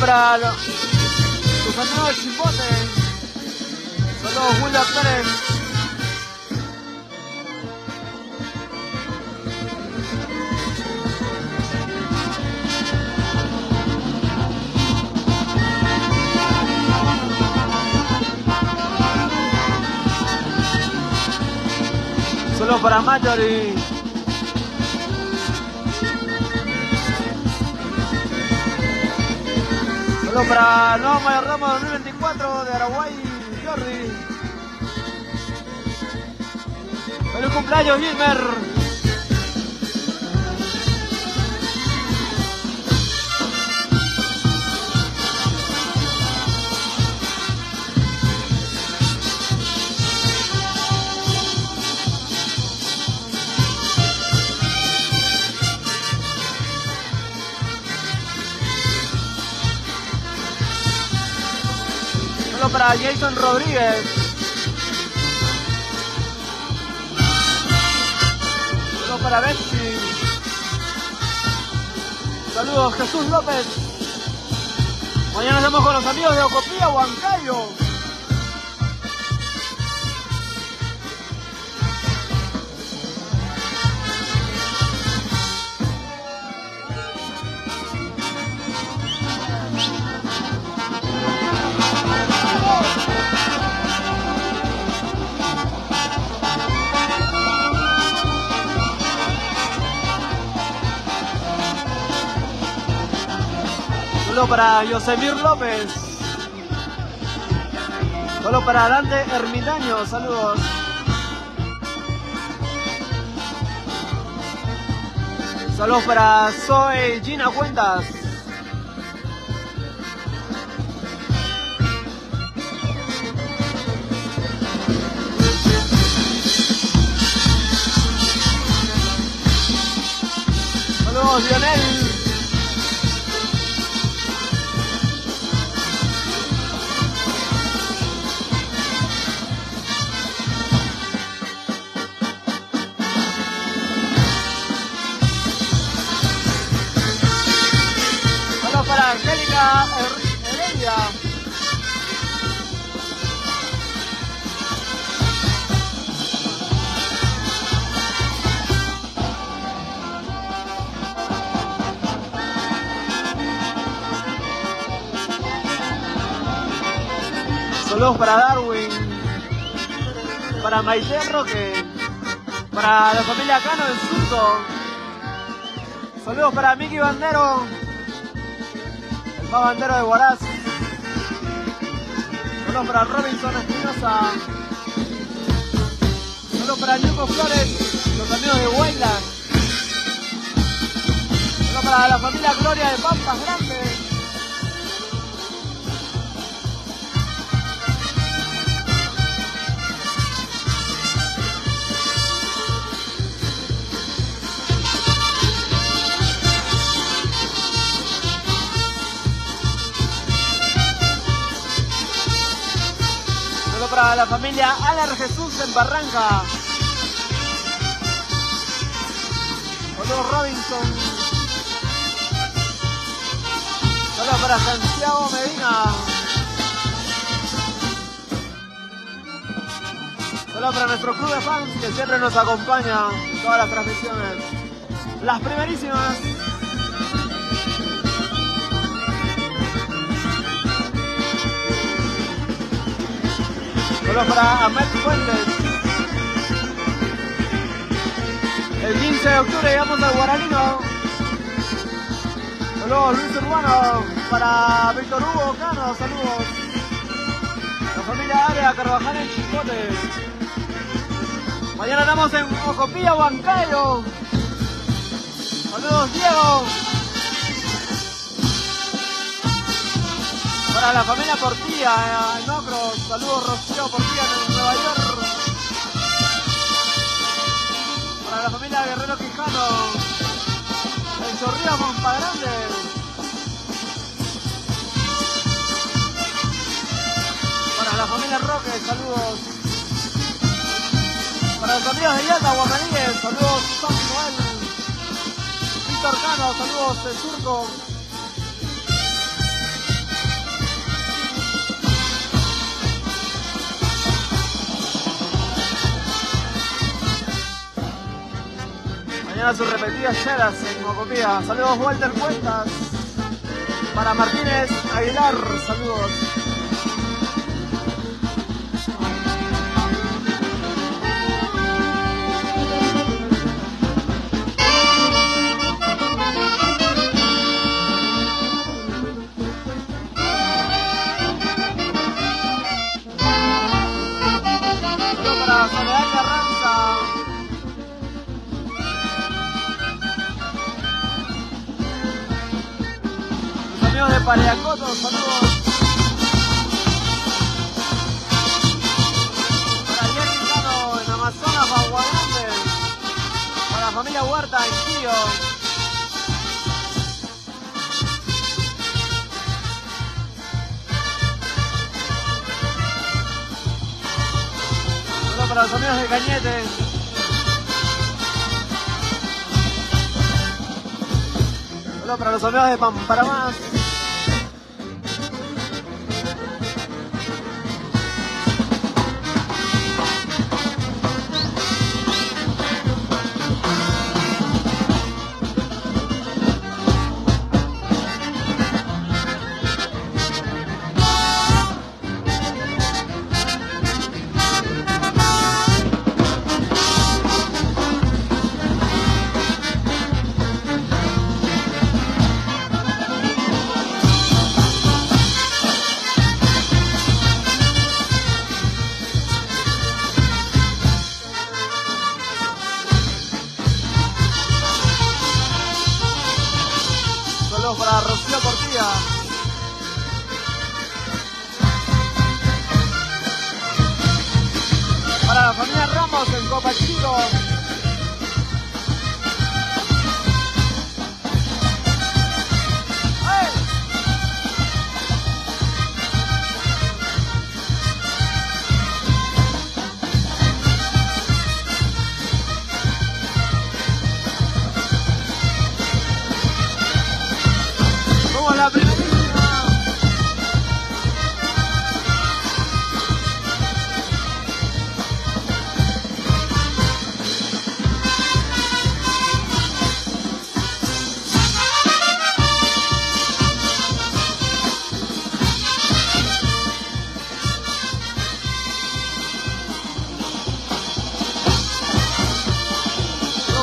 para tus amigos del Chimbote. Saludos, William Pérez. Saludos para Marjorie. Saludos para el nuevo mayordomo 2024 de Araguay, Jordi. ¡Feliz cumpleaños, Gilmer! Para Jason Rodríguez. Saludos para Betsy. Saludos Jesús López. Mañana nos vemos con los amigos de Ocopía, Huancayo. Solo para Yosemir López. Solo para Dante Ermitaño, saludos. Saludos para Zoe Gina Cuentas. Saludos, Lionel. Para Angélica Heredia. Saludos para Darwin, para Maite Roque, para la familia Cano en Surco. Saludos para Miki Bandero, más bandero de Huaraz. Saludos para Robinson Espinosa. Saludos para Ñuco Flores, los amigos de Huayla. Saludos para la familia Gloria de Pampas Grandes. Para la familia Alar Jesús en Barranca. Saludos Robinson. Saludos para Santiago Medina. Saludos para nuestro club de fans que siempre nos acompaña en todas las transmisiones. Las primerísimas. Saludos para Ahmed Fuentes. El 15 de octubre llegamos al Guaralino. Saludos Luis Urbano. Para Víctor Hugo Cano, saludos. La familia Área Carvajal en Chicote. Mañana estamos en Ocopía, Huancayo. Saludos Diego. Para la familia Portilla en Ocros, saludos Rocío Portilla en Nueva York. Para la familia Guerrero Quijano en Chorrillos, Monpa Grande. Para la familia Roque, saludos. Para los amigos de Yata, Guamalíes, saludos San Noel. Víctor Cano, saludos de Surco. a sus repetidas chelas en Mocopía. Saludos Walter Cuentas. Para Martínez Aguilar, saludos. De Pariacoto, saludos. Para Jerry Cano en Amazonas, Agua Grande. Para la familia Huerta en Quillo. Saludos para los amigos de Cañete. Saludos para los amigos de Pamparamás. Para Rocío Portilla. Para la familia Ramos en Copa Chico. La primerísima.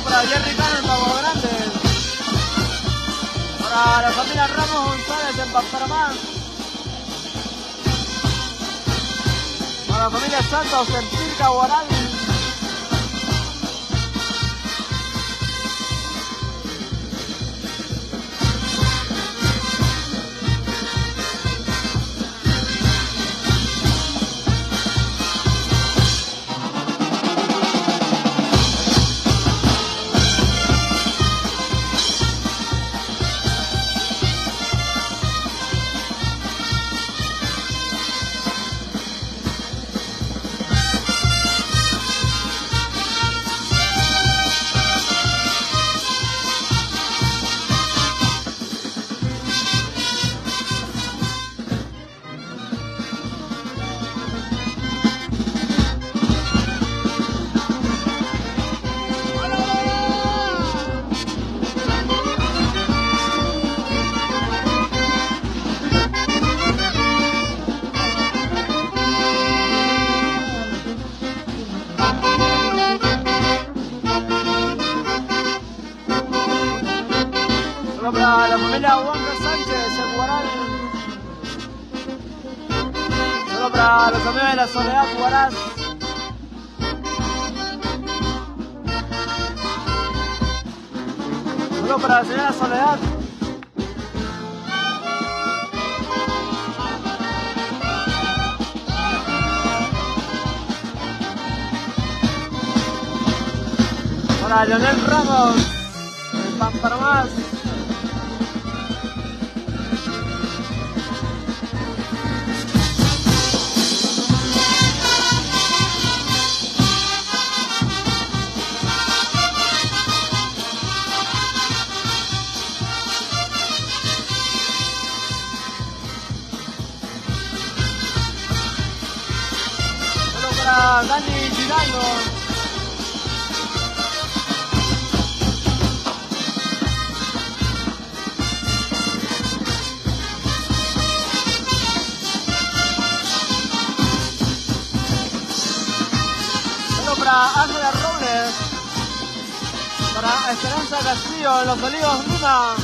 Para Jerry Cano en Pavo Grande. Para la familia Ramos González en Pamparamás. Para la familia Santos en Pirca Guaral. Para la familia Wanda Sánchez en Guaral. Solo para los amigos de la Soledad Guaraz. Solo para la señora Soledad. Para Leonel Ramos en Pamparamás. Dani Giraldo. para Ángela Robles, para Esperanza Castillo en Los Olivos, Lima.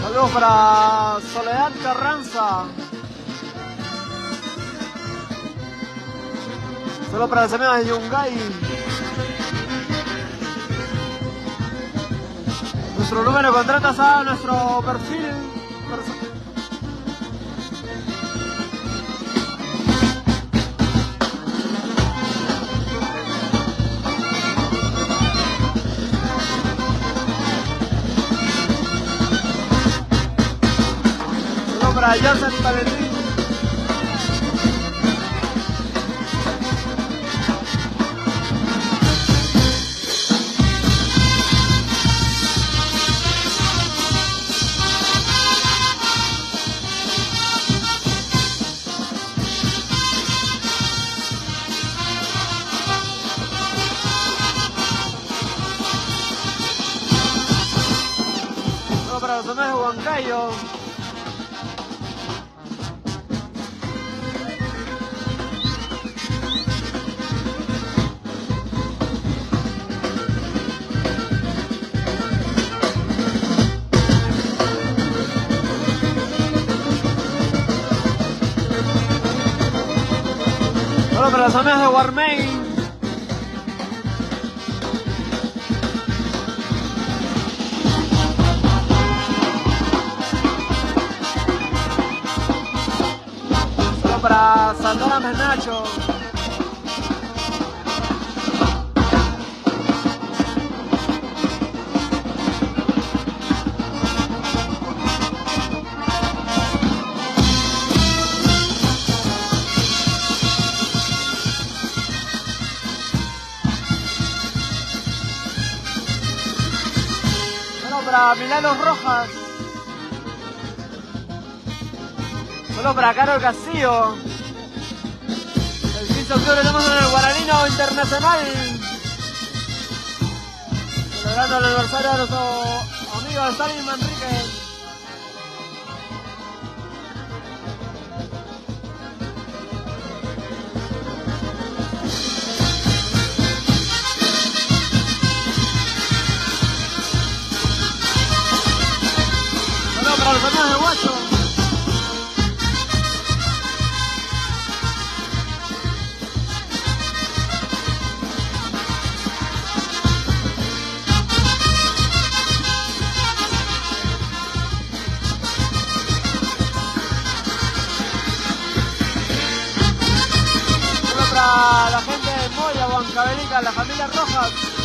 Saludos para Soledad Carranza. Saludos para las amigas de Yungay. Nuestro número de contratas a nuestro perfil. Para Johnson y Valentín. Para los hombres de Huancayo. Para las amigas de Guarmey. Solo para Sandra Menacho. Para Milano Rojas. Solo para Carol Castillo. El 15 de octubre estamos en el Guaranino Internacional, celebrando el aniversario de nuestro amigo Stalin Manrique. Para los amigos de Guacho. Solo para la gente de Moya, Huancavelica, la familia Rojas.